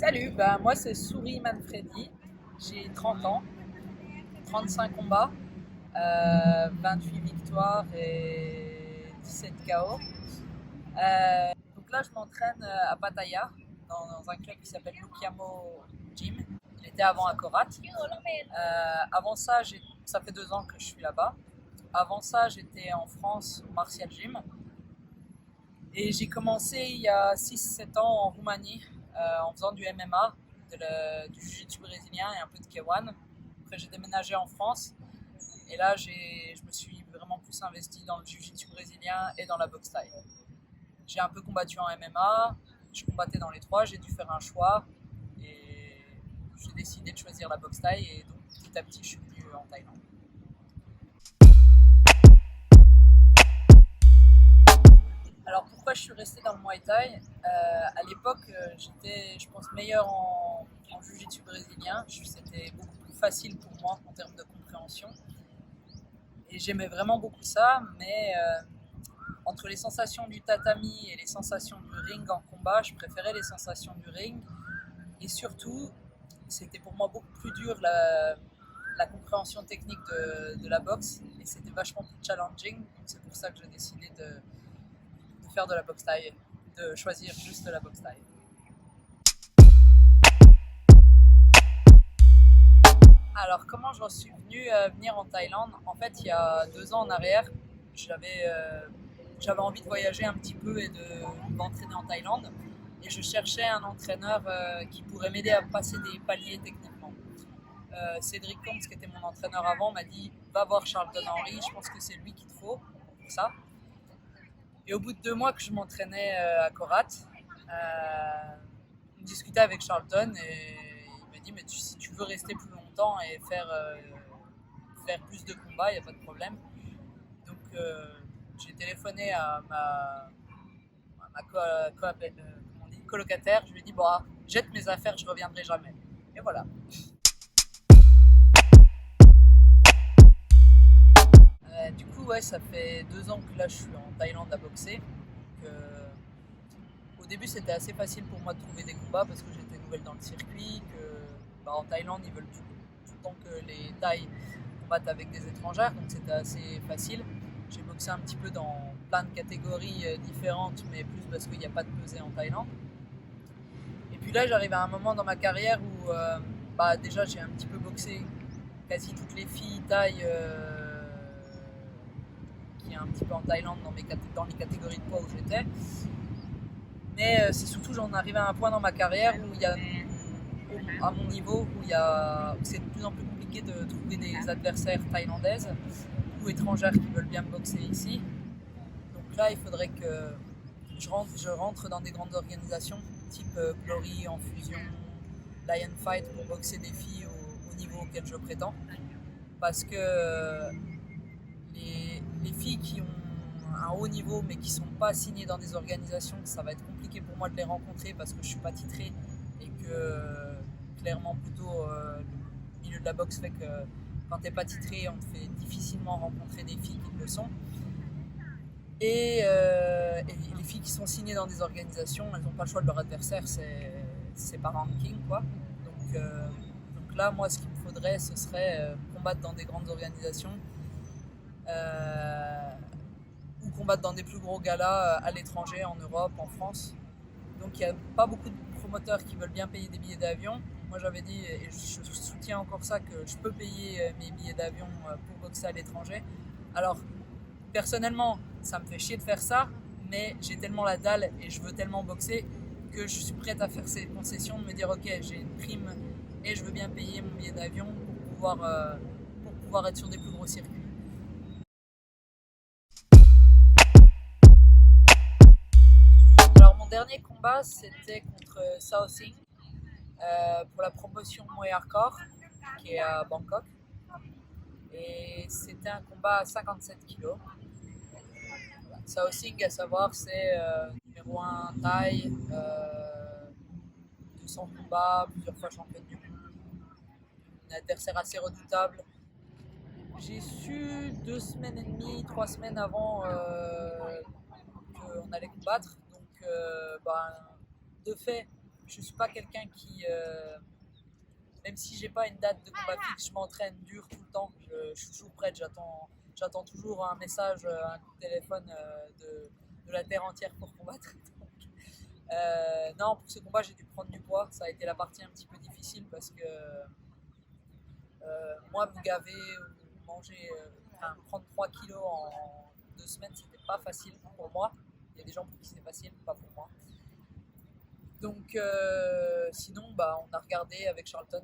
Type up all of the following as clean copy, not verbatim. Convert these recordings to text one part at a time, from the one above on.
Salut, moi c'est Souris Manfredi, j'ai 30 ans, 35 combats, 28 victoires et 17 KO. Donc là je m'entraîne à Pattaya, dans un club qui s'appelle Lukiamo Gym. Il était avant à Korat. Avant ça, ça fait 2 ans que je suis là-bas. Avant ça, j'étais en France au Martial Gym. Et j'ai commencé il y a 6-7 ans en Roumanie en faisant du MMA, du jiu-jitsu brésilien et un peu de K1. Après j'ai déménagé en France et là je me suis vraiment plus investi dans le jiu-jitsu brésilien et dans la boxe thaï. J'ai un peu combattu en MMA, je combattais dans les trois, j'ai dû faire un choix et j'ai décidé de choisir la boxe thaï et donc petit à petit je suis venu en Thaïlande. Alors pourquoi je suis restée dans le Muay Thai À l'époque, j'étais, je pense, meilleure en jiu-jitsu brésilien. C'était beaucoup plus facile pour moi en termes de compréhension. Et j'aimais vraiment beaucoup ça, mais entre les sensations du tatami et les sensations du ring en combat, je préférais les sensations du ring. Et surtout, c'était pour moi beaucoup plus dur la compréhension technique de la boxe. Et c'était vachement plus challenging. Donc c'est pour ça que j'ai décidé de faire de la boxe thaï, de choisir juste de la boxe thaï. Alors comment j'en suis venue à venir en Thaïlande? En fait, il y a 2 ans en arrière, j'avais envie de voyager un petit peu et de m'entraîner en Thaïlande. Et je cherchais un entraîneur qui pourrait m'aider à passer des paliers techniquement. Cédric Combs, qui était mon entraîneur avant, m'a dit va voir Charlton Henry, je pense que c'est lui qu'il te faut pour ça. Et au bout de 2 mois que je m'entraînais à Korat, on discutait avec Charlton et il m'a dit mais si tu veux rester plus longtemps et faire plus de combats, il n'y a pas de problème. Donc j'ai téléphoné à ma colocataire, je lui ai dit jette mes affaires, je reviendrai jamais. Et voilà. Du coup, ouais, ça fait 2 ans que là je suis en Thaïlande à boxer. Au début, c'était assez facile pour moi de trouver des combats parce que j'étais nouvelle dans le circuit. En Thaïlande, ils veulent tout le temps que les Thaïs combattent avec des étrangères, donc c'était assez facile. J'ai boxé un petit peu dans plein de catégories différentes, mais plus parce qu'il n'y a pas de pesée en Thaïlande. Et puis là, j'arrive à un moment dans ma carrière où déjà j'ai un petit peu boxé quasi toutes les filles Thaï qui est un petit peu en Thaïlande dans les catégories de poids où j'étais. Mais c'est surtout j'en arrive à un point dans ma carrière où il y a, à mon niveau, où c'est de plus en plus compliqué de trouver des adversaires thaïlandaises ou étrangères qui veulent bien me boxer ici. Donc là, il faudrait que je rentre dans des grandes organisations type Glory, En Fusion, Lion Fight pour boxer des filles au niveau auquel je prétends. Parce que les filles qui ont un haut niveau mais qui ne sont pas signées dans des organisations, ça va être compliqué pour moi de les rencontrer parce que je ne suis pas titré et que clairement plutôt le milieu de la boxe fait que quand tu n'es pas titré, on te fait difficilement rencontrer des filles qui le sont. Et les filles qui sont signées dans des organisations, elles n'ont pas le choix de leur adversaire, c'est par ranking quoi. Donc là, moi, ce qu'il me faudrait, ce serait combattre dans des grandes organisations ou combattre dans des plus gros galas à l'étranger, en Europe, en France. Donc il n'y a pas beaucoup de promoteurs qui veulent bien payer des billets d'avion. Moi j'avais dit, et je soutiens encore ça, que je peux payer mes billets d'avion pour boxer à l'étranger. Alors personnellement, ça me fait chier de faire ça, mais j'ai tellement la dalle et je veux tellement boxer que je suis prête à faire ces concessions, de me dire ok, j'ai une prime et je veux bien payer mon billet d'avion pour pouvoir être sur des plus gros circuits. Alors mon dernier combat c'était contre Sao Sing pour la promotion Muay Hardcore qui est à Bangkok. Et c'était un combat à 57 kg. Sao Sing, à savoir, c'est numéro 1 Thaï, 200 combats, plusieurs fois championne du monde. Un adversaire assez redoutable. J'ai su 2 semaines et demie, 3 semaines avant qu'on allait combattre. Donc, de fait, je suis pas quelqu'un qui, même si j'ai pas une date de combat fixe, je m'entraîne dur tout le temps. Je suis toujours prête, j'attends toujours un message, un coup de téléphone de la terre entière pour combattre. Donc, non, pour ce combat, j'ai dû prendre du poids. Ça a été la partie un petit peu difficile parce que moi, me gaver ou manger, prendre 3 kilos en 2 semaines, c'était pas facile pour moi. Il y a des gens pour qui c'est facile, pas pour moi. Donc, sinon, on a regardé avec Charlton.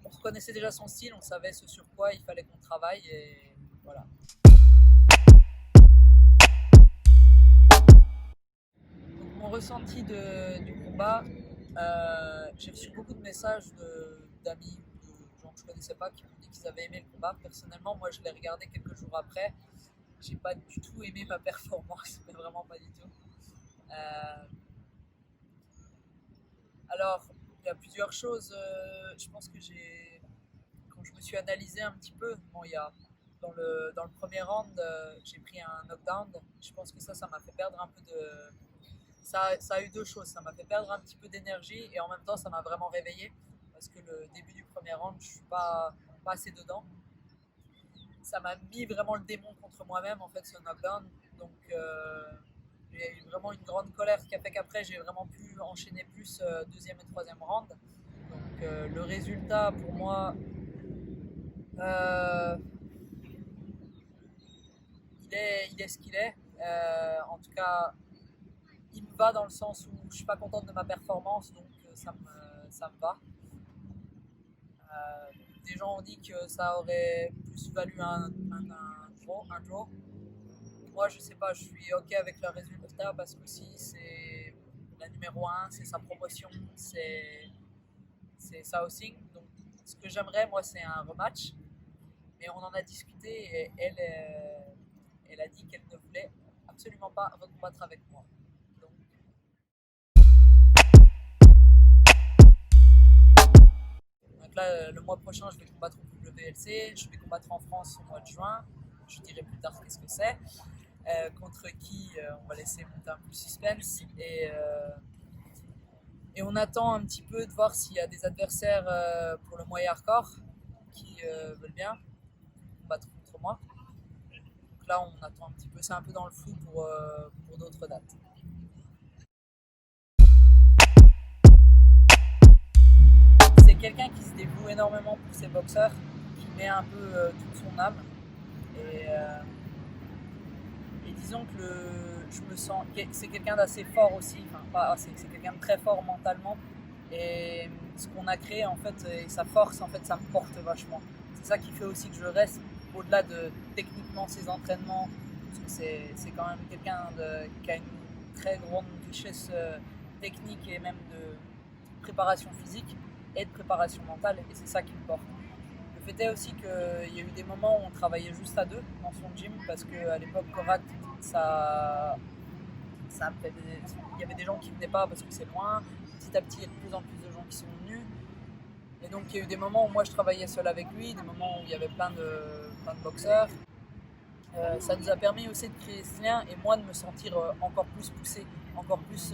On reconnaissait déjà son style, on savait ce sur quoi il fallait qu'on travaille et voilà. Donc, mon ressenti du combat, j'ai reçu beaucoup de messages d'amis, de gens que je connaissais pas qui m'ont dit qu'ils avaient aimé le combat. Personnellement, moi je l'ai regardé quelques jours après. J'ai pas du tout aimé ma performance, mais vraiment pas du tout. Alors, il y a plusieurs choses. Je pense que quand je me suis analysé un petit peu, dans le premier round, j'ai pris un knockdown. Je pense que ça m'a fait perdre un peu de. Ça a eu deux choses. Ça m'a fait perdre un petit peu d'énergie et en même temps, ça m'a vraiment réveillé parce que le début du premier round, je suis pas assez dedans. Ça m'a mis vraiment le démon contre moi-même, en fait, ce knockdown. Donc, j'ai eu vraiment une grande colère qui a fait qu'après, j'ai vraiment pu enchaîner plus deuxième et troisième round. Donc, le résultat, pour moi, il est ce qu'il est. En tout cas, il me va dans le sens où je suis pas contente de ma performance, donc ça me va. Des gens ont dit que ça aurait plus valu un draw. Moi, je sais pas, je suis ok avec le résultat parce que si c'est la numéro 1, c'est sa promotion, c'est ça aussi. Donc, ce que j'aimerais, moi, c'est un rematch. Mais on en a discuté et elle a dit qu'elle ne voulait absolument pas recombattre avec moi. Donc là, le mois prochain, je vais combattre au WLC. Je vais combattre en France au mois de juin. Je dirai plus tard qu'est-ce que c'est. Contre qui on va laisser monter un peu le suspense. Et on attend un petit peu de voir s'il y a des adversaires pour le moyen hardcore qui veulent bien combattre contre moi. Donc là, on attend un petit peu. C'est un peu dans le flou pour d'autres dates. C'est quelqu'un qui se dévoue énormément pour ses boxeurs, qui met un peu toute son âme. Et disons que je me sens. C'est quelqu'un d'assez fort aussi, c'est quelqu'un de très fort mentalement. Et ce qu'on a créé, en fait, et sa force, en fait, ça me porte vachement. C'est ça qui fait aussi que je reste, au-delà de techniquement ses entraînements, parce que c'est quand même quelqu'un qui a une très grande richesse technique et même de préparation physique et de préparation mentale, et c'est ça qui me porte. Le fait est aussi qu'il y a eu des moments où on travaillait juste à deux dans son gym, parce qu'à l'époque, Korat, il y avait des gens qui ne venaient pas parce que c'est loin. Petit à petit, il y a de plus en plus de gens qui sont venus. Et donc, il y a eu des moments où moi, je travaillais seul avec lui, des moments où il y avait plein de boxeurs. Ça nous a permis aussi de créer ce lien et moi de me sentir encore plus poussé, encore plus...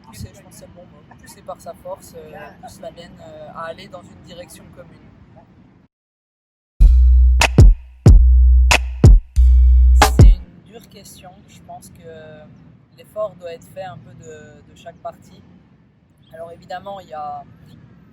poussé, je pense que c'est le bon mot. Poussé par sa force, plus la mienne, à aller dans une direction commune. C'est une dure question. Je pense que l'effort doit être fait un peu de chaque partie. Alors évidemment, il y a,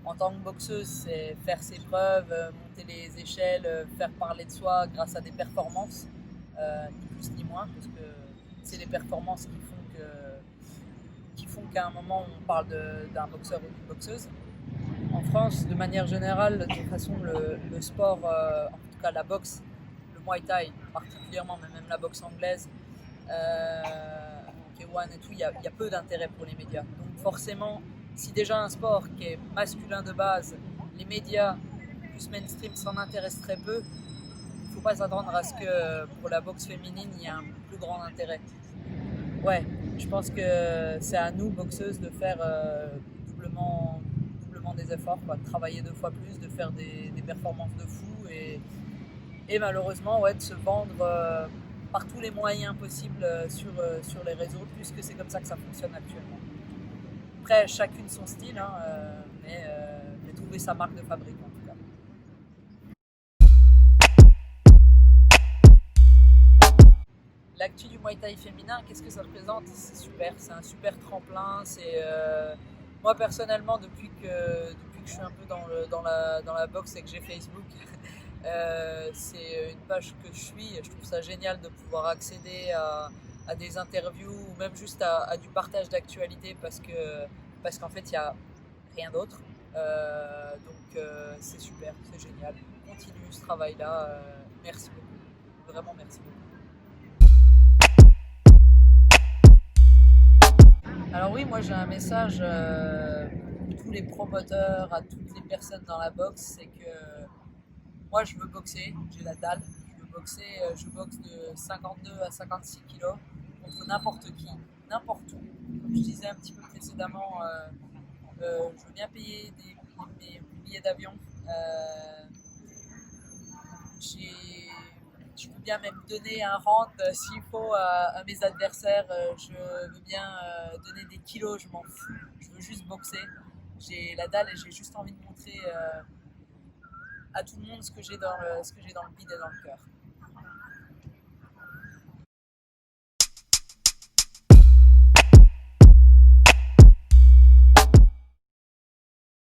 en tant que boxeuse, c'est faire ses preuves, monter les échelles, faire parler de soi grâce à des performances, ni plus ni moins, parce que c'est les performances qui font qu'à un moment on parle d'un boxeur ou d'une boxeuse. En France, de manière générale, de toute façon, le sport, en tout cas la boxe, le Muay Thai particulièrement, mais même la boxe anglaise, K1 et tout, il y a peu d'intérêt pour les médias. Donc forcément, si déjà un sport qui est masculin de base, les médias plus mainstream s'en intéressent très peu, il ne faut pas s'attendre à ce que pour la boxe féminine, il y ait un plus grand intérêt. Ouais, je pense que c'est à nous, boxeuses, de faire doublement des efforts, de travailler 2 fois plus, de faire des performances de fou et malheureusement de se vendre par tous les moyens possibles sur les réseaux, puisque c'est comme ça que ça fonctionne actuellement. Après, chacune son style, hein, mais trouver sa marque de fabrique en tout cas. L'actu du Muay Thai féminin, qu'est-ce que ça représente? C'est super, c'est un super tremplin. Moi personnellement, depuis que je suis un peu dans la boxe et que j'ai Facebook, c'est une page que je suis. Je trouve ça génial de pouvoir accéder à des interviews ou même juste à du partage d'actualité parce qu'en fait, il n'y a rien d'autre. C'est super, c'est génial. Continue ce travail-là. Merci beaucoup. Vraiment, merci beaucoup. Alors oui, moi j'ai un message pour tous les promoteurs, à toutes les personnes dans la boxe, c'est que moi je veux boxer, j'ai la dalle, je veux boxer, je boxe de 52 à 56 kilos contre n'importe qui, n'importe où. Comme je disais un petit peu précédemment, je veux bien payer mes billets d'avion. Je veux bien même donner un rente s'il faut à mes adversaires. Je veux bien donner des kilos, je m'en fous. Je veux juste boxer. J'ai la dalle et j'ai juste envie de montrer à tout le monde ce que j'ai dans le bide et dans le cœur.